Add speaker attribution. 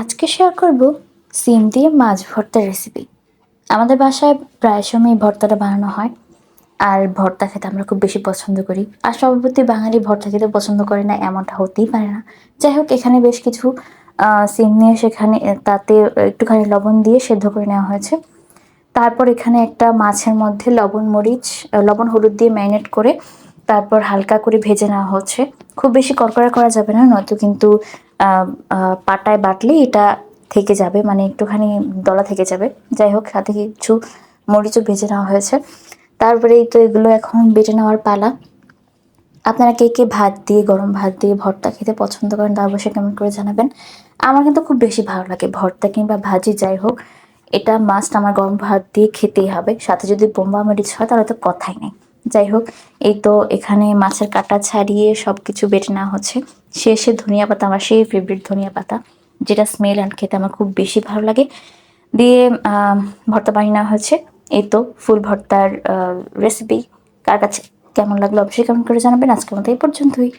Speaker 1: আজকে শেয়ার করব সিম দিয়ে মাছ ভর্তার রেসিপি। আমাদের বাসায় প্রায় সময় ভর্তাটা বানানো হয়। আর ভর্তা খেতে আমরা খুব বেশি পছন্দ করি। আর স্বভাবতই বাঙালি ভর্তা খেতে পছন্দ করে না এমনটা হতেই পারে না। যাই হোক, এখানে বেশ কিছু সিম নিয়ে সেখানে তাতে একটুখানি লবণ দিয়ে সেদ্ধ করে নেওয়া হয়েছে। তারপর এখানে একটা মাছের মধ্যে লবণ মরিচ লবণ হলুদ দিয়ে ম্যারিনেট করে তারপর হালকা করে ভেজে নেওয়া হচ্ছে। খুব বেশি কড়কড়া করা যাবে না, নয়তো কিন্তু পাটায় বাটলে এটা থেকে যাবে, মানে একটুখানি দলা থেকে যাবে। যাই হোক, সাথে কিছু মরিচও ভেজে নেওয়া হয়েছে। তারপরেই তো এগুলো এখন বেটে নেওয়ার পালা। আপনারা কে কে ভাত দিয়ে, গরম ভাত দিয়ে ভর্তা খেতে পছন্দ করেন তা অবশ্যই কমেন্ট করে জানাবেন। আমার কিন্তু খুব বেশি ভালো লাগে ভর্তা কিংবা ভাজি যাই হোক, এটা মাস্ট আমার গরম ভাত দিয়ে খেতেই হবে। সাথে যদি বোম্বা মরিচ হয় তাহলে তো কথাই নেই। যাই হোক, এই তো এখানে মাছের কাটা ছাড়িয়ে সব কিছু বেটে নেওয়া হচ্ছে। শেষে ধনিয়া পাতা, আমার সেই ফেভারিট ধনিয়া পাতা, যেটা স্মেল অ্যান্ড খেতে আমার খুব বেশি ভালো লাগে, দিয়ে ভর্তা বানিয়ে নেওয়া হয়েছে। এই তো ফুল ভর্তার রেসিপি। কার কাছে কেমন লাগলো অবশ্যই কমেন্ট করে জানাবেন। আজকের মতো এই পর্যন্তই।